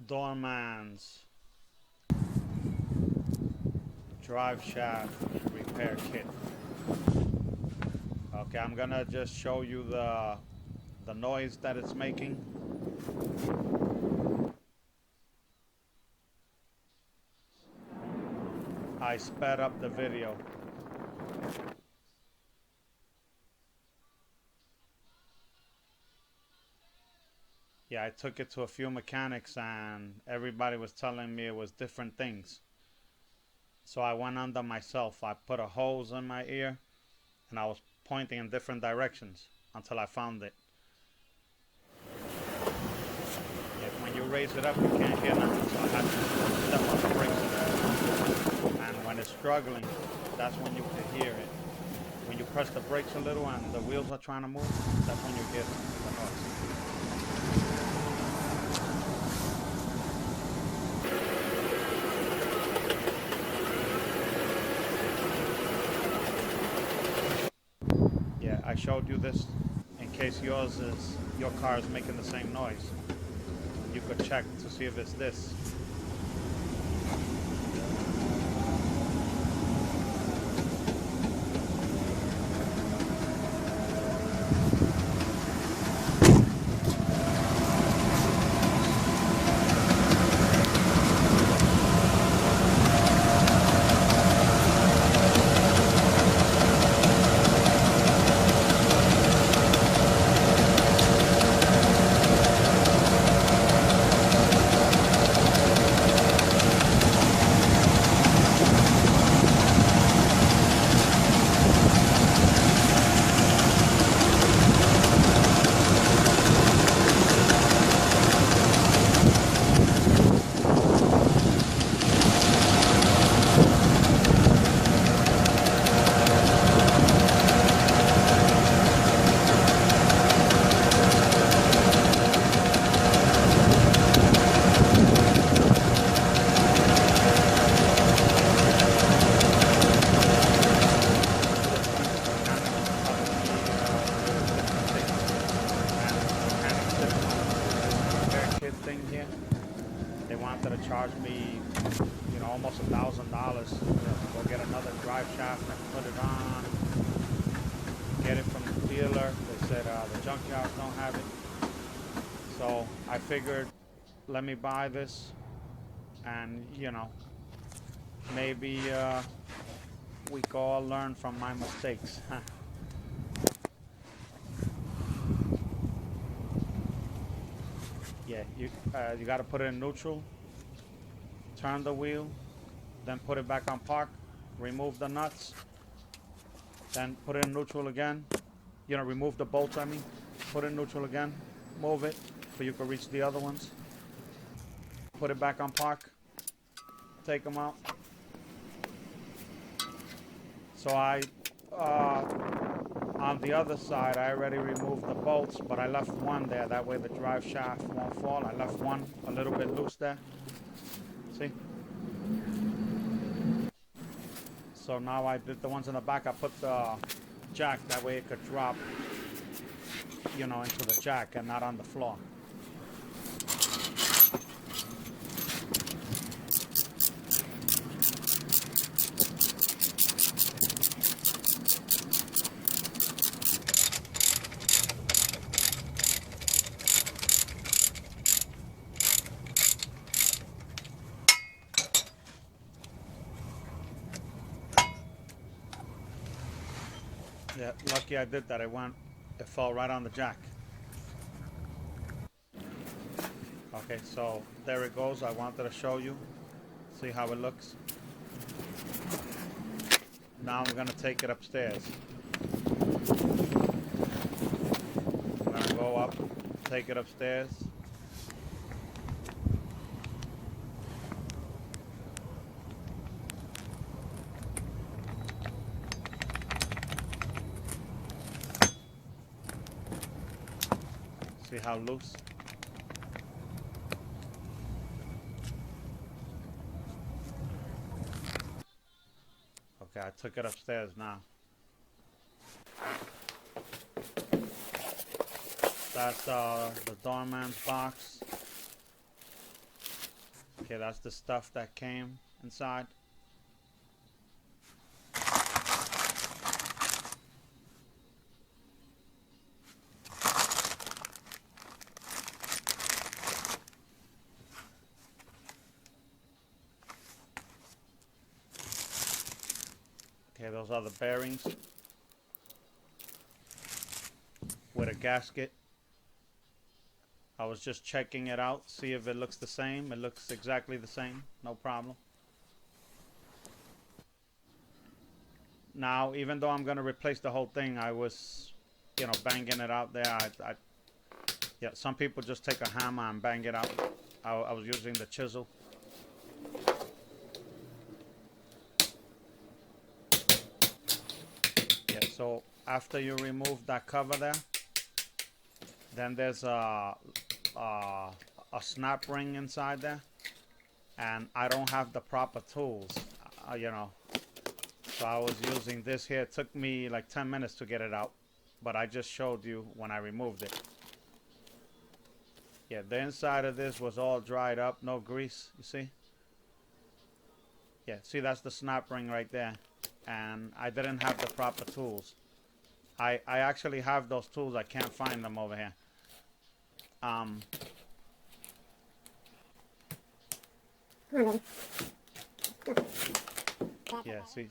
Dorman's Driveshaft repair kit. Okay, I'm gonna just show you the noise that it's making. I sped up the video. Yeah, I took it to a few mechanics and everybody was telling me it was different things. So I went under myself. I put a hose in my ear and I was pointing in different directions until I found it. Yeah, when you raise it up, you can't hear nothing, so I had to step on the brakes. And when it's struggling, that's when you can hear it. When you press the brakes a little and the wheels are trying to move, that's when you hear the noise. Yeah, I showed you this in case your car is making the same noise. You could check to see if it's this. Thing here, they wanted to charge me, almost $1,000 to go get another drive shaft and put it on, get it from the dealer. They said the junkyards don't have it, so I figured, let me buy this, and maybe we can all learn from my mistakes. Yeah, you got to put it in neutral, turn the wheel, then put it back on park, remove the nuts, then put it in neutral again. Remove the bolts, put it in neutral again, move it so you can reach the other ones. Put it back on park, take them out. So on the other side, I already removed the bolts, but I left one there. That way the drive shaft won't fall. I left one a little bit loose there. See? So now I did the ones in the back. I put the jack, that way it could drop, into the jack and not on the floor. Yeah, lucky I did that. It fell right on the jack. Okay, so there it goes. I wanted to show you. See how it looks. Now I'm gonna take it upstairs. I'm gonna go up, take it upstairs. See how loose? Okay, I took it upstairs now. That's the Dorman's box. Okay, that's the stuff that came inside. Okay, those are the bearings with a gasket. I was just checking it out, see if it looks the same. It looks exactly the same, no problem. Now, even though I'm gonna replace the whole thing, I was, banging it out there. Yeah, some people just take a hammer and bang it out. I was using the chisel. Yeah, so after you remove that cover there, then there's a snap ring inside there, and I don't have the proper tools, so I was using this here. It took me like 10 minutes to get it out, but I just showed you when I removed it. Yeah, the inside of this was all dried up, no grease, you see? Yeah, see, that's the snap ring right there, and I didn't have the proper tools. I actually have those tools. I can't find them over here. Yeah, see.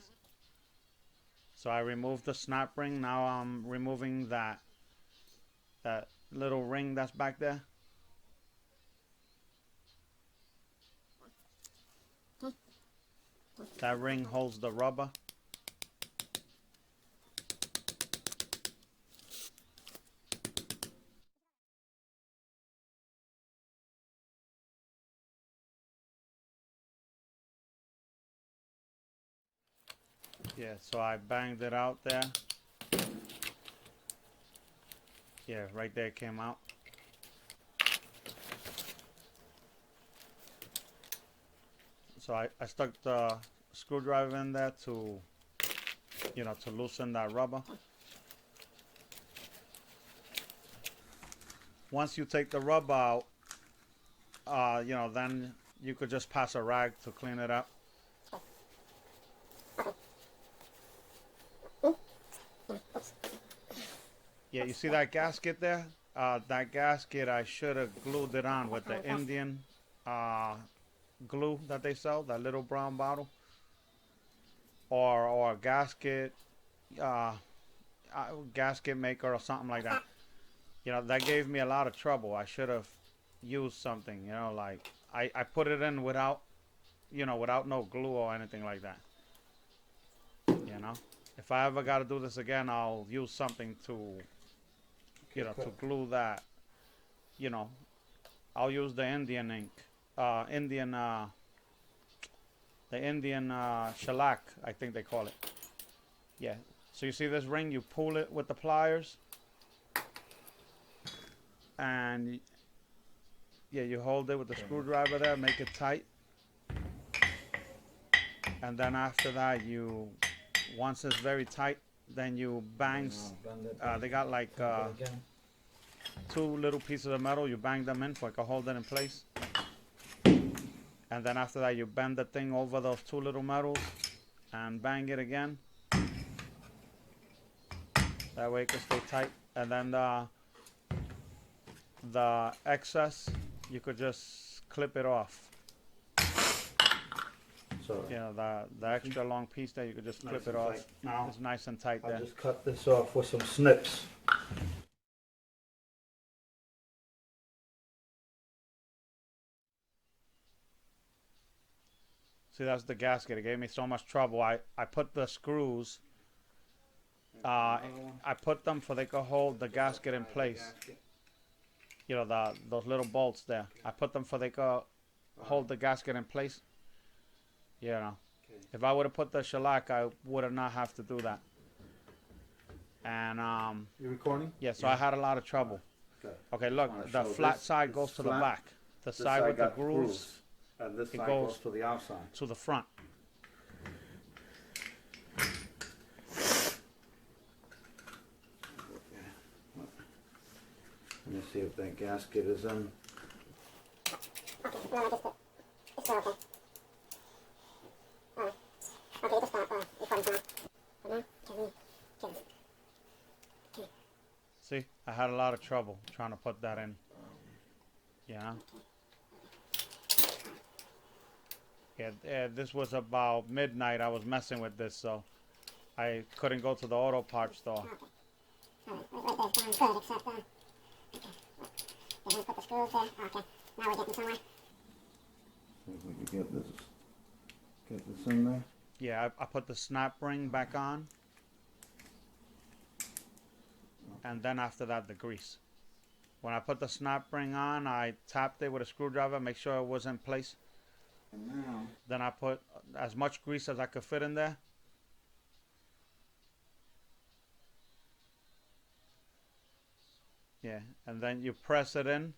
So I removed the snap ring. Now I'm removing that little ring that's back there. That ring holds the rubber. Yeah, so I banged it out there. Yeah, right there it came out. So I stuck the screwdriver in there to, to loosen that rubber. Once you take the rubber out, then you could just pass a rag to clean it up. Yeah, you see that gasket there? That gasket, I should have glued it on with the Indian glue that they sell, that little brown bottle, or a gasket gasket maker or something like that. That gave me a lot of trouble. I should have used something, like I put it in without, without no glue or anything like that. If I ever got to do this again, I'll use something to, to glue that. I'll use the Indian ink, the Indian shellac, I think they call it. Yeah. So you see this ring? You pull it with the pliers, and yeah, you hold it with the screwdriver there, make it tight, and then after that, once it's very tight, then you bang. They got like 2 little pieces of metal. You bang them in so it can hold it in place. And then after that, you bend the thing over those 2 little metals and bang it again. That way it can stay tight. And then the excess, you could just clip it off. So the extra long piece there, you could just clip it off. Now it's nice and tight there. I'll just cut this off with some snips. See, that's the gasket. It gave me so much trouble. I put the screws, I put them so they could hold the gasket in place. Those little bolts there. I put them so they could hold the gasket in place. If I would have put the shellac, I would have not have to do that. And You recording? yeah, so I had a lot of trouble. Okay, look, the flat side goes to the back. The side with the grooves, and this it side goes to the outside. to the front. Let me see if that gasket is in. still okay. Okay, you can stop recording now. But now, okay. See, I had a lot of trouble trying to put that in. Yeah. Yeah, this was about midnight. I was messing with this, so I couldn't go to the auto parts store. Okay. Alright, right there's going good, except, okay. They're going to put the screws there. Okay, now we're getting somewhere. See if we can get this in there. Yeah, I put the snap ring back on. And then after that, the grease. When I put the snap ring on, I tapped it with a screwdriver, make sure it was in place. And now, Then I put as much grease as I could fit in there. Yeah, and then you press it in.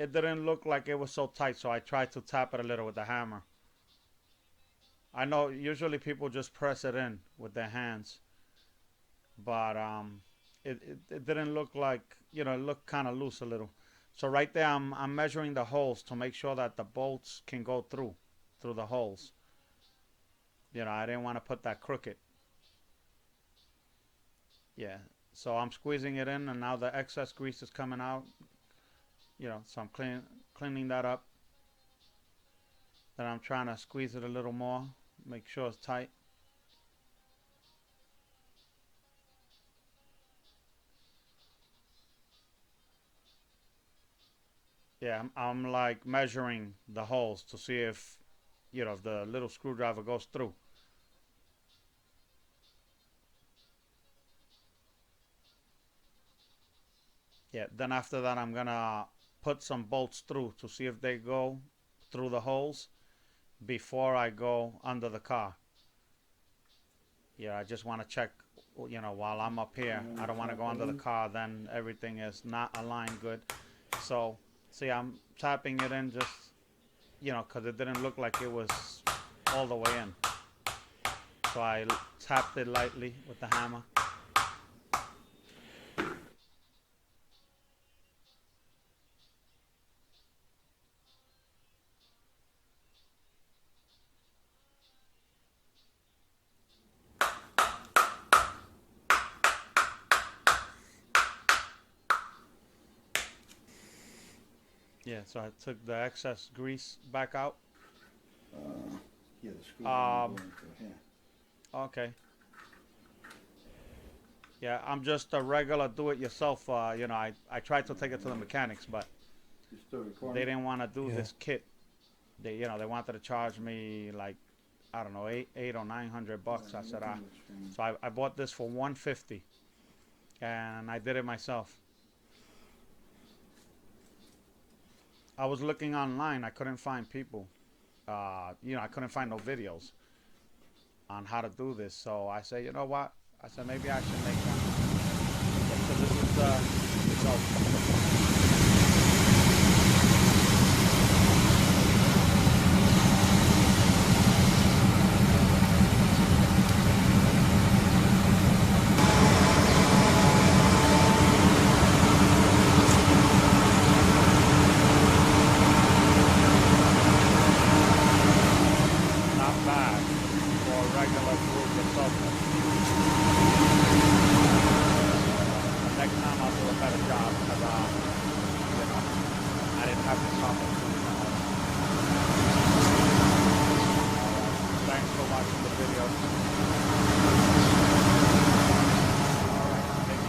It didn't look like it was so tight, so I tried to tap it a little with the hammer. I know usually people just press it in with their hands, but it didn't look like, you know, it looked kind of loose a little. So right there, I'm measuring the holes to make sure that the bolts can go through the holes. You know, I didn't want to put that crooked. Yeah, so I'm squeezing it in, and now the excess grease is coming out. You know, so I'm cleaning that up. Then I'm trying to squeeze it a little more, make sure it's tight. Yeah, I'm like measuring the holes to see if, you know, if the little screwdriver goes through. Yeah, then after that I'm gonna put some bolts through to see if they go through the holes before I go under the car. Yeah, I just want to check, you know, while I'm up here. I don't want to go under the car, then everything is not aligned good. So, see, I'm tapping it in just, you know, because it didn't look like it was all the way in. So I tapped it lightly with the hammer. Yeah, so I took the excess grease back out. yeah, the screws are going into here. Okay. Yeah, I'm just a regular do-it-yourself. You know, I tried to take it to the mechanics, but You still recording? they didn't want to do this kit. They, you know, they wanted to charge me like, I don't know, $800 or $900. I said, so I bought this for $150, and I did it myself. I was looking online. I couldn't find people. You know, I couldn't find no videos on how to do this. So I said, you know what? I said, maybe I should make one. Yeah, so this is the result. Not bad for a regular do-it-yourself. Next time I'll do a better job because you know, I didn't have this opportunity. Thanks for watching the video.